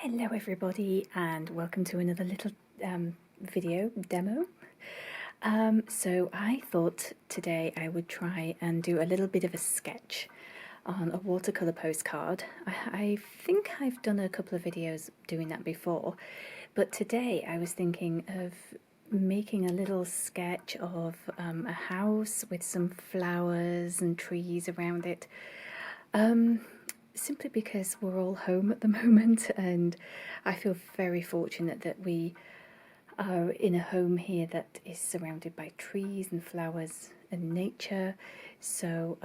Hello everybody and welcome to another little video demo. So I thought today I would try and do a little bit of a sketch on a watercolour postcard. I think I've done a couple of videos doing that before, but today I was thinking of making a little sketch of a house with some flowers and trees around it. Simply because we're all home at the moment, and I feel very fortunate that we are in a home here that is surrounded by trees and flowers and nature. So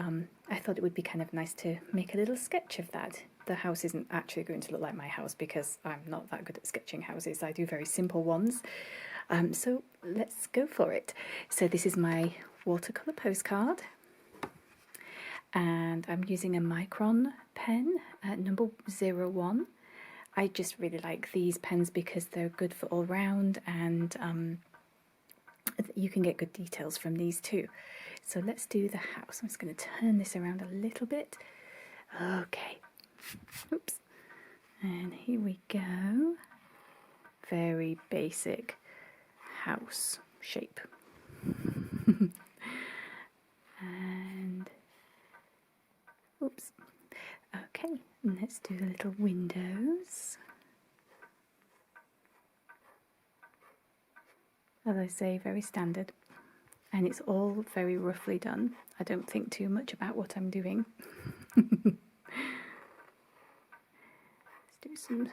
I thought it would be kind of nice to make a little sketch of that. The house isn't actually going to look like my house because I'm not that good at sketching houses. I do very simple ones. So let's go for it. So this is my watercolour postcard. And I'm using a micron pen at number 01. I just really like these pens because they're good for all round, and you can get good details from these too. So let's do the house. I'm just going to turn this around a little bit. Okay. Oops. And here we go. Very basic house shape. And oops. Okay, let's do the little windows. As I say, very standard. And it's all very roughly done. I don't think too much about what I'm doing. Let's do some.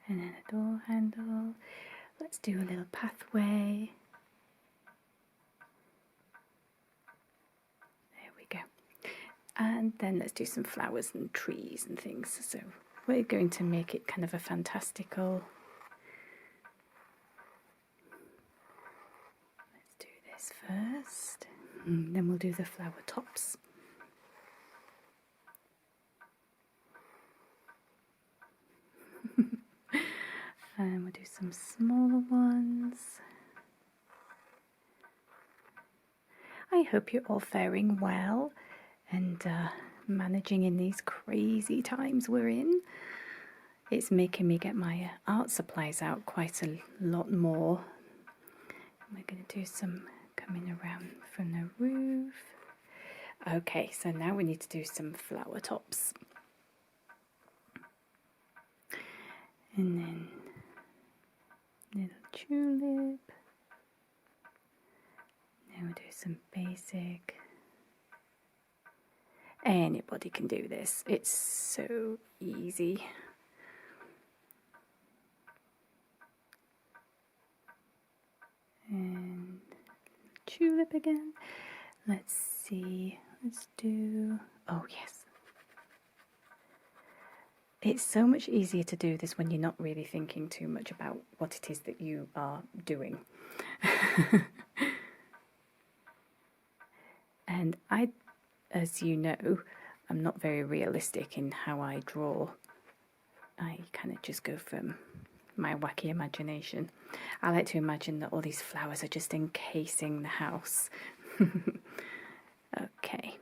And then a door handle. Let's do a little pathway. And then let's do some flowers and trees and things. So we're going to make it kind of a fantastical. Let's do this first. And then we'll do the flower tops. And we'll do some smaller ones. I hope you're all faring well and managing in these crazy times we're in. It's making me get my art supplies out quite a lot more. We're going to do some coming around from the roof. Okay, so now we need to do some flower tops. And then little tulip. Now we'll do some basic. Anybody can do this. It's so easy. And tulip again. Let's see. Let's do. Oh, yes. It's so much easier to do this when you're not really thinking too much about what it is that you are doing. And as you know, I'm not very realistic in how I draw. I kind of just go from my wacky imagination. I like to imagine that all these flowers are just encasing the house. Okay.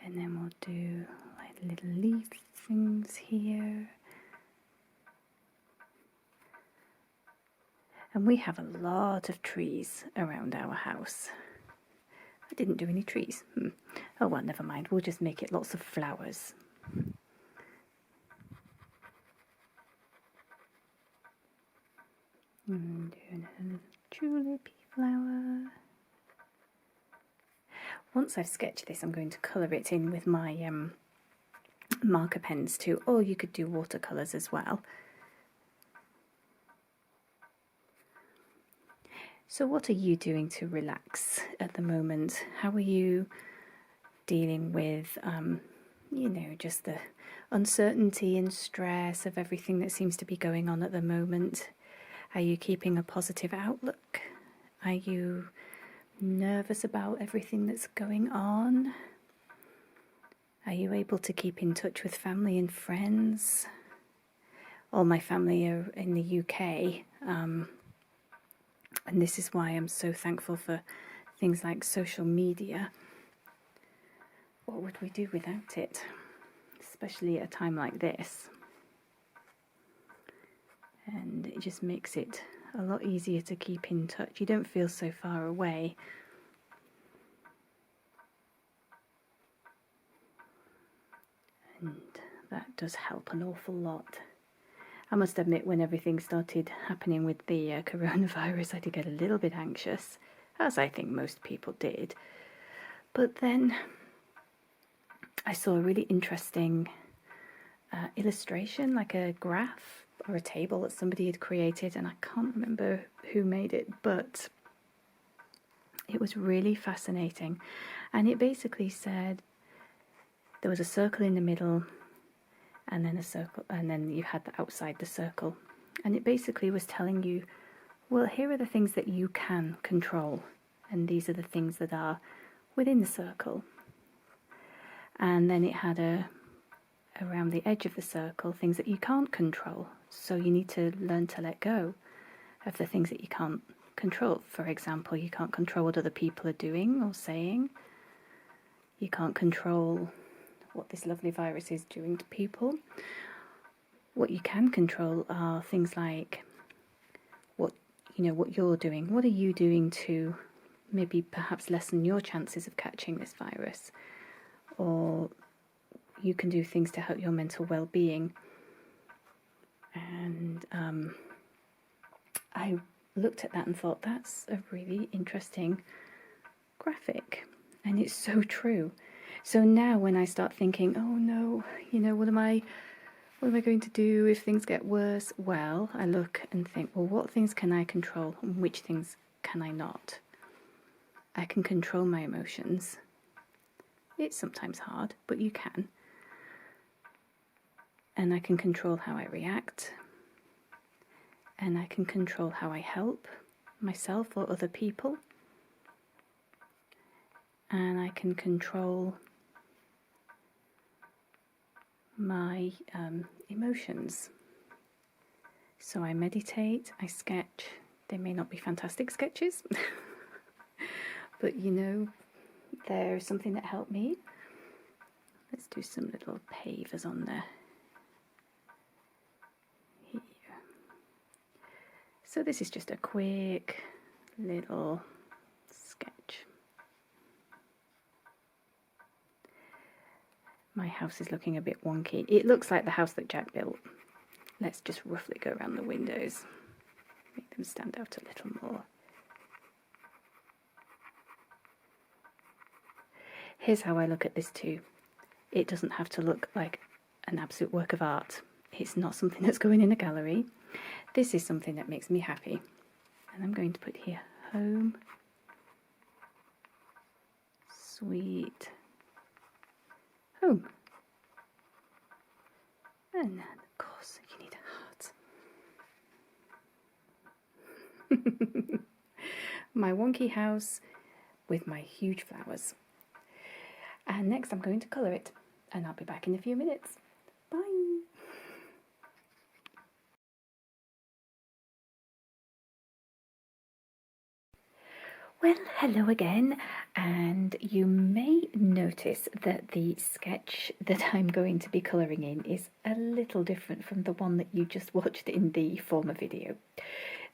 And then we'll do like little leaf things here. And we have a lot of trees around our house. I didn't do any trees. Oh well, never mind. We'll just make it lots of flowers. And do another little tulipy flower. Once I've sketched this, I'm going to colour it in with my marker pens too, or you could do watercolours as well. So what are you doing to relax at the moment? How are you dealing with, you know, just the uncertainty and stress of everything that seems to be going on at the moment? Are you keeping a positive outlook? Are you nervous about everything that's going on? Are you able to keep in touch with family and friends? All my family are in the UK. And this is why I'm so thankful for things like social media. What would we do without it? especially at a time like this. And it just makes it a lot easier to keep in touch. You don't feel so far away. And that does help an awful lot. I must admit, when everything started happening with the coronavirus, I did get a little bit anxious, as I think most people did. But then I saw a really interesting illustration, like a graph or a table that somebody had created, and I can't remember who made it, but it was really fascinating. And it basically said there was a circle in the middle, and then a circle, and then you had the outside the circle. And it basically was telling you, well, here are the things that you can control, and these are the things that are within the circle. And then it had around the edge of the circle, things that you can't control. So you need to learn to let go of the things that you can't control. For example, you can't control what other people are doing or saying. You can't control what this lovely virus is doing to people. What you can control are things like what you're doing. What are you doing to maybe perhaps lessen your chances of catching this virus? Or you can do things to help your mental well-being. And I looked at that and thought, that's a really interesting graphic, and it's so true. So now when I start thinking, oh no, what am I going to do if things get worse? Well, I look and think, well, what things can I control and which things can I not? I can control my emotions. It's sometimes hard, but you can. And I can control how I react. And I can control how I help myself or other people. And I can control my emotions. So I meditate, I sketch. They may not be fantastic sketches, but they're something that helped me. Let's do some little pavers on there. Here. So this is just a quick little sketch. My house is looking a bit wonky. It looks like the house that Jack built. Let's just roughly go around the windows. Make them stand out a little more. Here's how I look at this too. It doesn't have to look like an absolute work of art. It's not something that's going in a gallery. This is something that makes me happy. And I'm going to put here, home, sweet home. And of course you need a heart. My wonky house with my huge flowers. And next I'm going to colour it, and I'll be back in a few minutes. Bye! Well, hello again, and you may notice that the sketch that I'm going to be colouring in is a little different from the one that you just watched in the former video.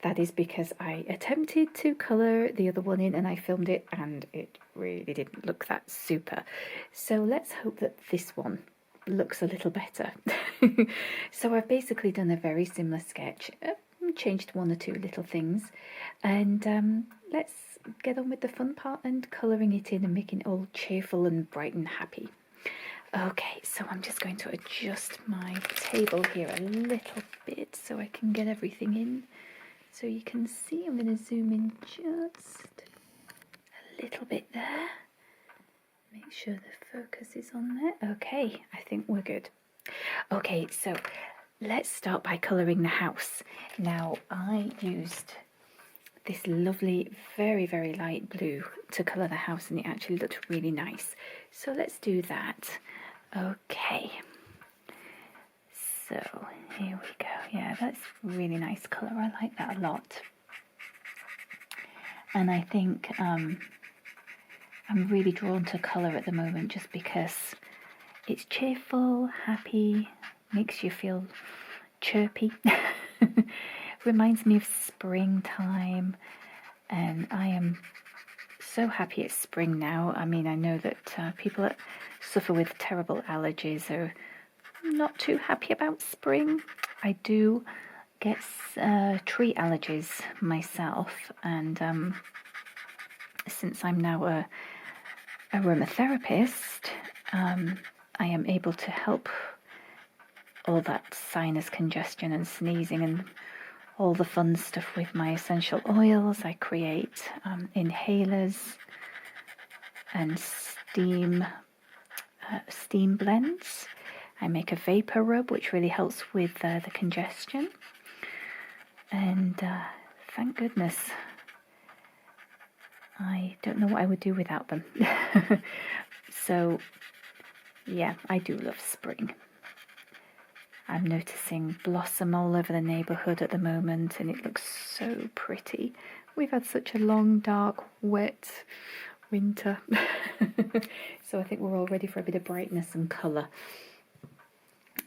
That is because I attempted to colour the other one in and I filmed it and it really didn't look that super. So let's hope that this one looks a little better. So I've basically done a very similar sketch, changed one or two little things, and let's get on with the fun part and colouring it in and making it all cheerful and bright and happy. Okay, so I'm just going to adjust my table here a little bit so I can get everything in. So you can see, I'm going to zoom in just a little bit there. Make sure the focus is on there. Okay, I think we're good. Okay, so let's start by colouring the house. Now, I used this lovely, very, very light blue to colour the house, and it actually looked really nice. So let's do that. Okay. So here we go. Yeah, that's really nice colour. I like that a lot. And I think I'm really drawn to colour at the moment just because It's cheerful, happy, makes you feel chirpy. Reminds me of springtime, and I am so happy it's spring now. I mean, I know that people that suffer with terrible allergies are not too happy about spring. I do get tree allergies myself, and since I'm now a aromatherapist, I am able to help all that sinus congestion and sneezing and all the fun stuff with my essential oils. I create inhalers and steam blends. I make a vapor rub, which really helps with the congestion. And thank goodness, I don't know what I would do without them. So, yeah, I do love spring. I'm noticing blossom all over the neighbourhood at the moment, and it looks so pretty. We've had such a long, dark, wet winter. So I think we're all ready for a bit of brightness and colour.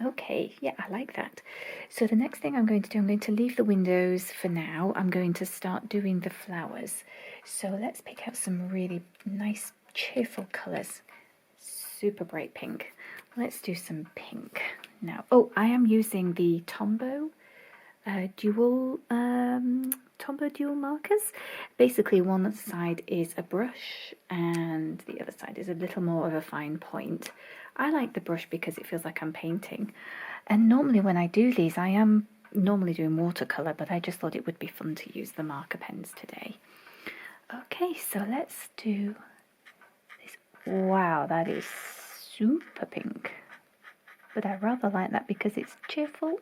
Okay, yeah, I like that. So the next thing I'm going to do, I'm going to leave the windows for now. I'm going to start doing the flowers. So let's pick out some really nice, cheerful colours. Super bright pink. Let's do some pink now. Oh, I am using the Tombow dual markers. Basically, one side is a brush and the other side is a little more of a fine point. I like the brush because it feels like I'm painting. And normally when I do these, I am normally doing watercolour, but I just thought it would be fun to use the marker pens today. Okay, so let's do this. Wow, that is super pink. But I rather like that because it's cheerful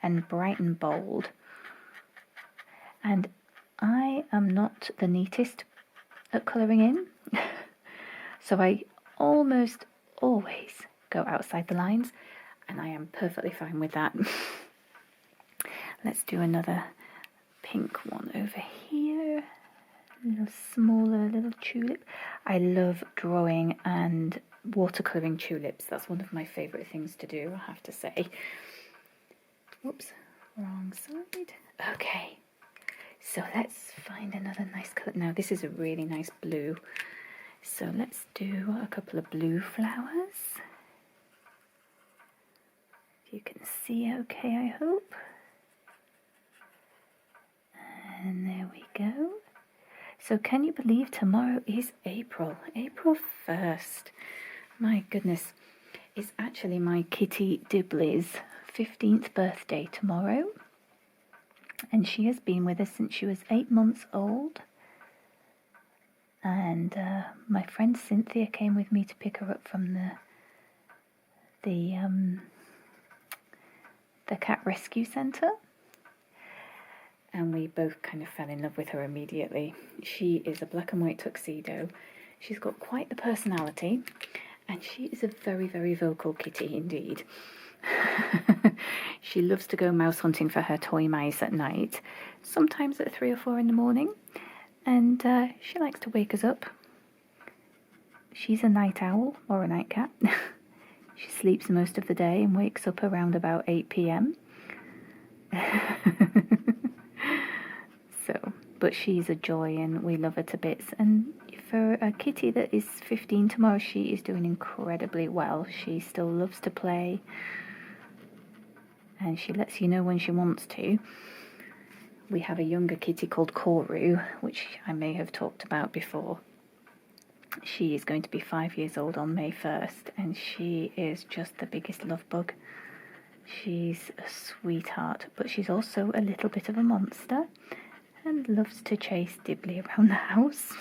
and bright and bold. And I am not the neatest at colouring in, so I almost always go outside the lines, and I am perfectly fine with that. Let's do another pink one over here. A little smaller little tulip. I love drawing and watercolouring tulips. That's one of my favourite things to do, I have to say. Whoops, wrong side. Okay, so let's find another nice colour. Now this is a really nice blue, so let's do a couple of blue flowers. If you can see okay, I hope. And there we go. So can you believe tomorrow is April 1st? My goodness, it's actually my kitty Dibley's 15th birthday tomorrow. And she has been with us since she was 8 months old. And my friend Cynthia came with me to pick her up from the cat rescue centre. And we both kind of fell in love with her immediately. She is a black and white tuxedo. She's got quite the personality, and she is a very, very vocal kitty indeed. She loves to go mouse hunting for her toy mice at night, sometimes at 3 or 4 in the morning, and she likes to wake us up. She's a night owl or a night cat. She sleeps most of the day and wakes up around about 8 p.m. But she's a joy and we love her to bits. And for a kitty that is 15 tomorrow, she is doing incredibly well. She still loves to play, and she lets you know when she wants to. We have a younger kitty called Koru, which I may have talked about before. She is going to be 5 years old on May 1st, and she is just the biggest love bug. She's a sweetheart, but she's also a little bit of a monster and loves to chase Dibley around the house.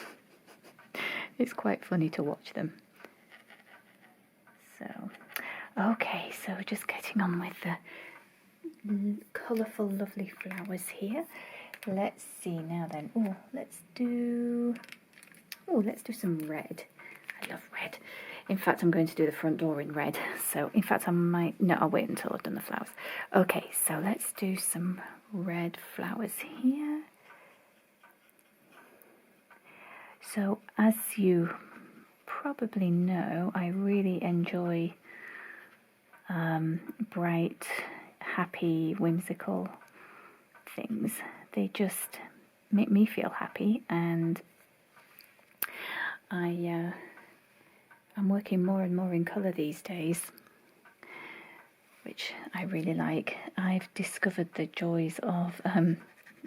It's quite funny to watch them. So, okay, so just getting on with the colourful, lovely flowers here. Let's see now then. Let's do some red. I love red. In fact, I'm going to do the front door in red. So, in fact, I'll wait until I've done the flowers. Okay, so let's do some red flowers here. So, as you probably know, I really enjoy bright, happy, whimsical things. They just make me feel happy, and I'm working more and more in colour these days, which I really like. I've discovered the joys of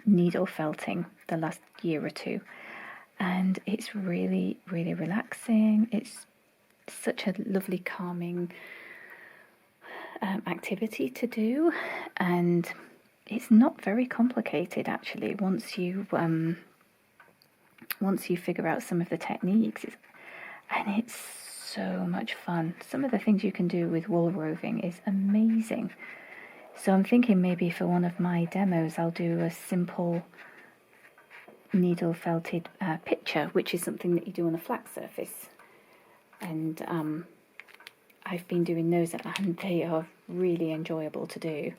needle felting the last year or two, and it's really, really relaxing. It's such a lovely, calming activity to do, and it's not very complicated actually once you figure out some of the techniques, and it's so much fun. Some of the things you can do with wool roving is amazing. So I'm thinking maybe for one of my demos I'll do a simple needle felted picture, which is something that you do on a flat surface, and I've been doing those and they are really enjoyable to do.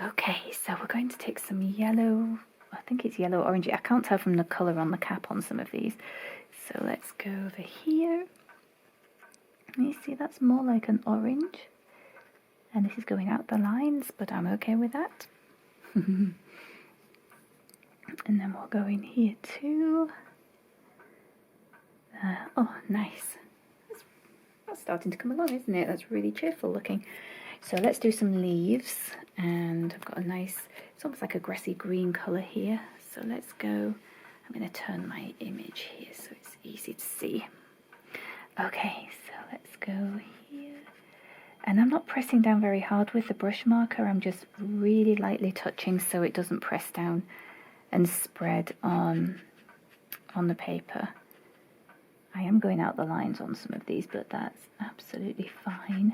Okay, so we're going to take some yellow, I think it's yellow orangey, I can't tell from the colour on the cap on some of these. So let's go over here. You see that's more like an orange, and this is going out the lines, but I'm okay with that. And then we'll go in here too. Oh, nice. That's starting to come along, isn't it? That's really cheerful looking. So let's do some leaves, and I've got a nice, it's almost like a grassy green colour here. So let's go, I'm going to turn my image here so it's easy to see. Okay, so let's go here. And I'm not pressing down very hard with the brush marker, I'm just really lightly touching so it doesn't press down and spread on the paper. I am going out the lines on some of these, but that's absolutely fine.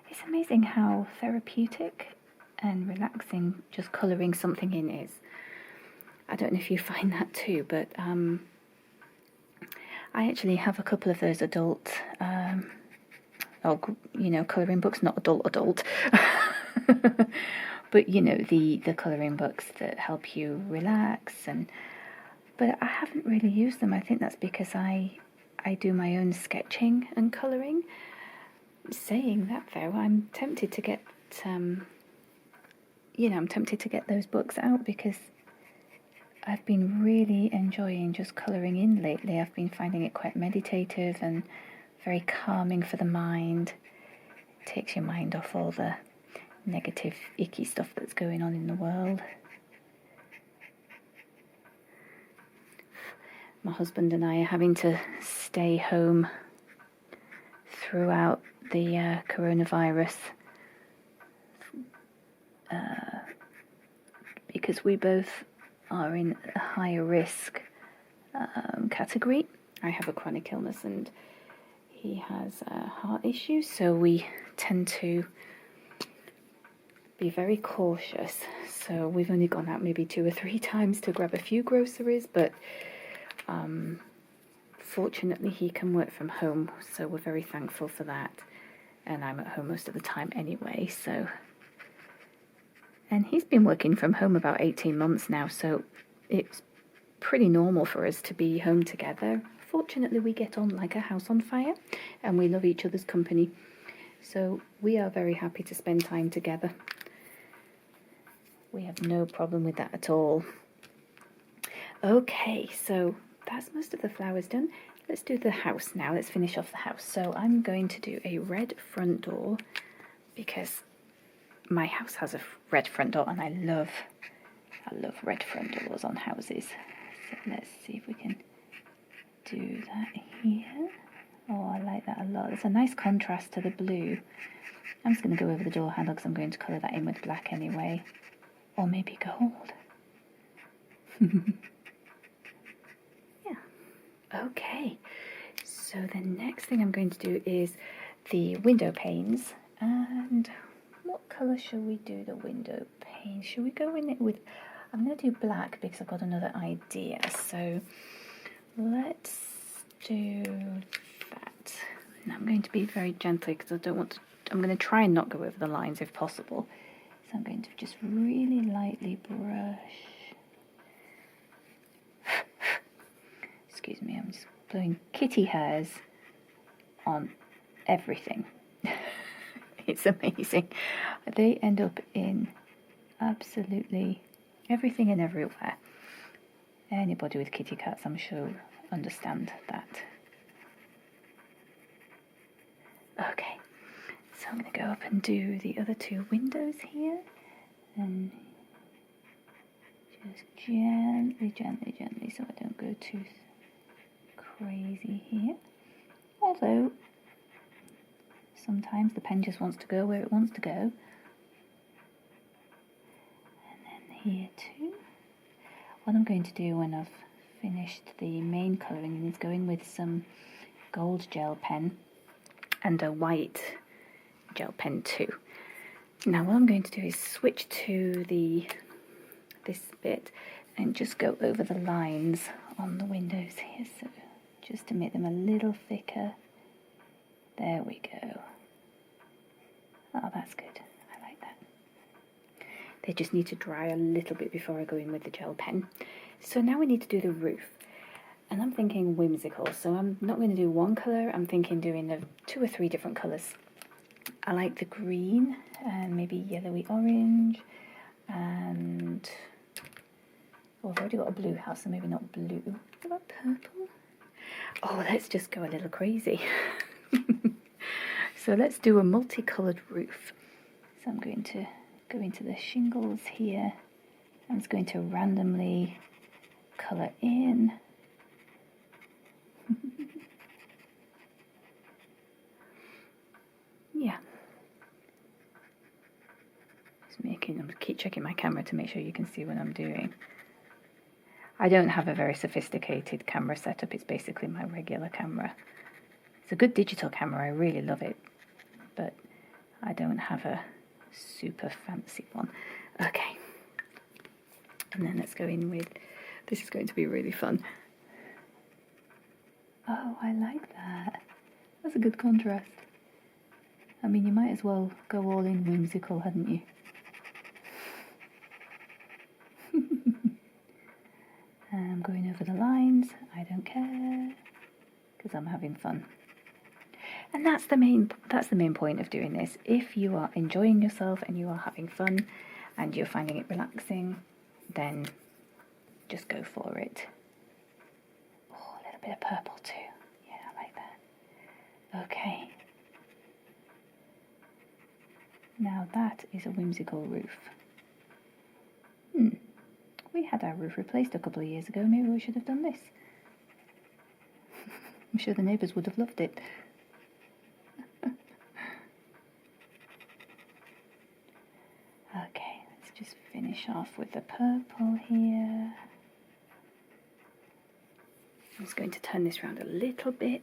It's amazing how therapeutic and relaxing just colouring something in is. I don't know if you find that too, but I actually have a couple of those adult, colouring books, not adult, but the colouring books that help you relax, but I haven't really used them. I think that's because I do my own sketching and colouring. Saying that though, I'm tempted to get those books out, because I've been really enjoying just colouring in lately. I've been finding it quite meditative and very calming for the mind. It takes your mind off all the negative, icky stuff that's going on in the world. My husband and I are having to stay home throughout the coronavirus because we both are in a higher risk category. I have a chronic illness and he has heart issues, so we tend to be very cautious. So we've only gone out maybe 2 or 3 times to grab a few groceries, but fortunately he can work from home, so we're very thankful for that. And I'm at home most of the time anyway, so. And he's been working from home about 18 months now, so it's pretty normal for us to be home together. Fortunately, we get on like a house on fire, and we love each other's company. So we are very happy to spend time together. We have no problem with that at all. Okay, so that's most of the flowers done. Let's do the house now. Let's finish off the house. So I'm going to do a red front door because my house has a red front door, and I love red front doors on houses. So let's see if we can do that here. Oh, I like that a lot. It's a nice contrast to the blue. I'm just going to go over the door handle because I'm going to colour that in with black anyway. Or maybe gold. Okay, so the next thing I'm going to do is the window panes. And what colour shall we do the window panes? Should we go in it with, I'm going to do black because I've got another idea. So let's do that. And I'm going to be very gentle because I don't want to, I'm going to try and not go over the lines if possible. So I'm going to just really lightly brush. Excuse me, I'm just blowing kitty hairs on everything. It's amazing. They end up in absolutely everything and everywhere. Anybody with kitty cats, I'm sure, understand that. Okay, so I'm going to go up and do the other two windows here, and just gently, so I don't go too crazy here. Although sometimes the pen just wants to go where it wants to go. And then here too. What I'm going to do when I've finished the main colouring is go in with some gold gel pen and a white gel pen too. Now what I'm going to do is switch to this bit and just go over the lines on the windows here, so just to make them a little thicker. There we go. Oh, that's good. I like that. They just need to dry a little bit before I go in with the gel pen. So now we need to do the roof. And I'm thinking whimsical, so I'm not going to do one colour, I'm thinking doing 2 or 3 different colours. I like the green, and maybe yellowy orange, and I've already got a blue house, so maybe not blue. What about purple? Oh, let's just go a little crazy. So let's do a multicoloured roof. So I'm going to go into the shingles here. I'm just going to randomly colour in. Yeah. I'm keep checking my camera to make sure you can see what I'm doing. I don't have a very sophisticated camera setup. It's basically my regular camera. It's a good digital camera. I really love it, but I don't have a super fancy one. Okay. And then let's go in with, this is going to be really fun. Oh, I like that. That's a good contrast. I mean, you might as well go all in whimsical, hadn't you? I'm going over the lines. I don't care, because I'm having fun. And that's the main point of doing this. If you are enjoying yourself and you are having fun and you're finding it relaxing, then just go for it. Oh, a little bit of purple too. Yeah, I like that. Okay. Now that is a whimsical roof. We had our roof replaced a couple of years ago. Maybe we should have done this. I'm sure the neighbours would have loved it. Okay, let's just finish off with the purple here. I'm just going to turn this around a little bit.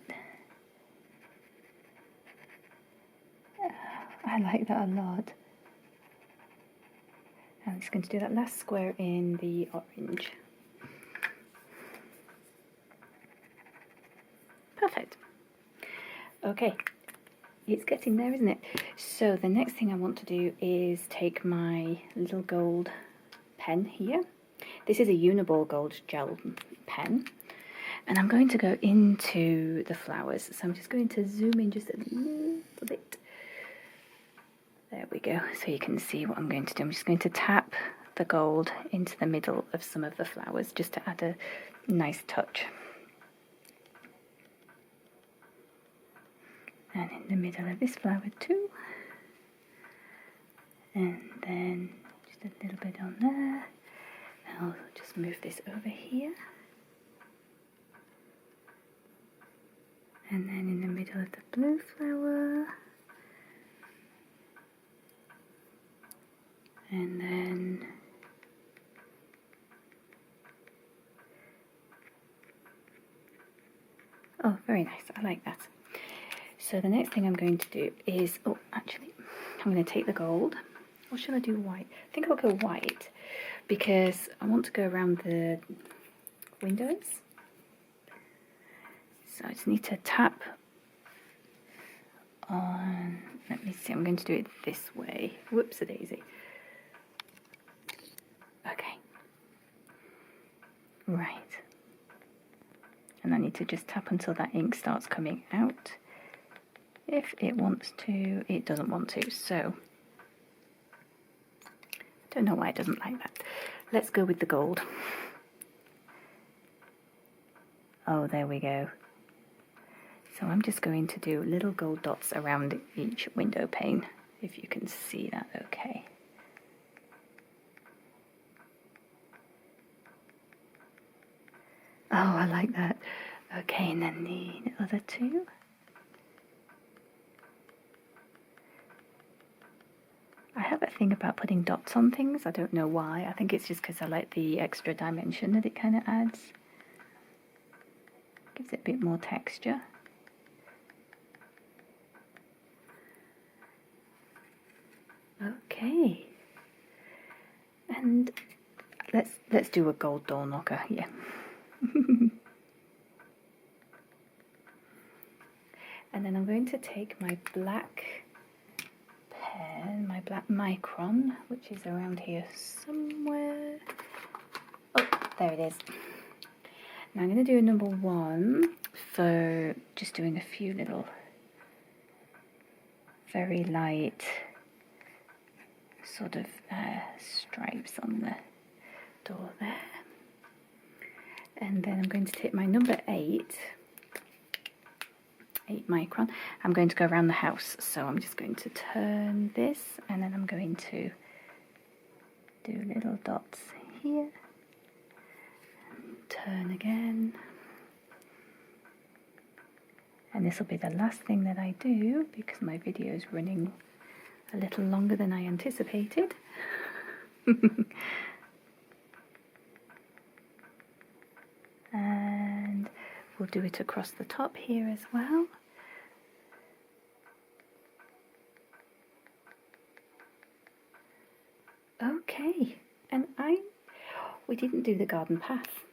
I like that a lot. I'm just going to do that last square in the orange. Perfect. Okay, it's getting there, isn't it? So the next thing I want to do is take my little gold pen here. This is a Uniball gold gel pen. And I'm going to go into the flowers. So I'm just going to zoom in just a little bit. There we go, so you can see what I'm going to do. I'm just going to tap the gold into the middle of some of the flowers just to add a nice touch. And in the middle of this flower too. And then just a little bit on there. I'll just move this over here. And then in the middle of the blue flower. And then oh, very nice. I like that. So the next thing I'm going to do is, oh, actually, I'm going to take the gold. Or shall I do white? I think I'll go white because I want to go around the windows. So I just need to tap on, let me see, I'm going to do it this way. Whoops-a-daisy. Okay. Right. And I need to just tap until that ink starts coming out. If it wants to, it doesn't want to, so I don't know why it doesn't like that. Let's go with the gold. Oh, there we go. So I'm just going to do little gold dots around each window pane, if you can see that okay. Oh, I like that. Okay, and then the other two. I have a thing about putting dots on things. I don't know why. I think it's just because I like the extra dimension that it kind of adds. Gives it a bit more texture. Okay. And let's do a gold door knocker, yeah. And then I'm going to take my black pen, my black micron, which is around here somewhere. Oh, there it is. Now I'm going to do a number 1 for just doing a few little very light sort of stripes on the door there. And then I'm going to take my number 8 micron. I'm going to go around the house, so I'm just going to turn this, and then I'm going to do little dots here, and turn again, and this will be the last thing that I do because my video is running a little longer than I anticipated. And we'll do it across the top here as well. Okay, and we didn't do the garden path.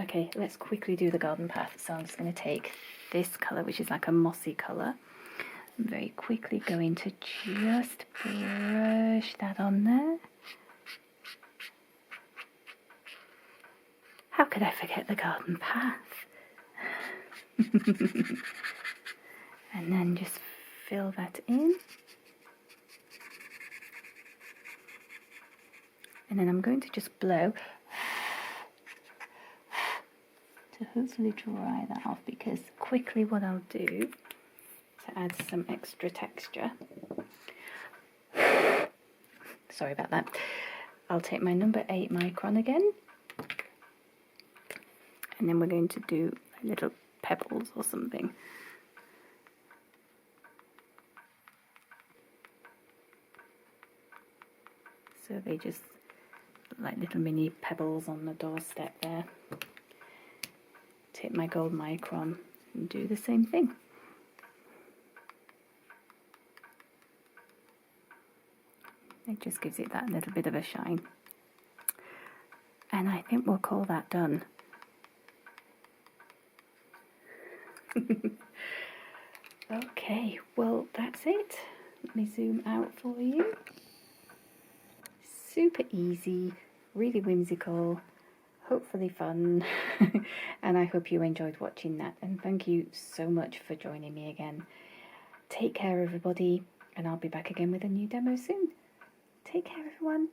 Okay, let's quickly do the garden path. So I'm just going to take this colour, which is like a mossy colour. I'm very quickly going to just brush that on there. How could I forget the garden path? And then just fill that in. And then I'm going to just blow to hopefully dry that off, because quickly what I'll do to add some extra texture, sorry about that, I'll take my number 8 micron again, and then we're going to do little pebbles or something. So they just look like little mini pebbles on the doorstep there. Take my gold micron and do the same thing. It just gives it that little bit of a shine. And I think we'll call that done. Okay, well that's it. Let me zoom out for you. Super easy, really whimsical, hopefully fun, and I hope you enjoyed watching that, and thank you so much for joining me again. Take care everybody, and I'll be back again with a new demo soon. Take care everyone.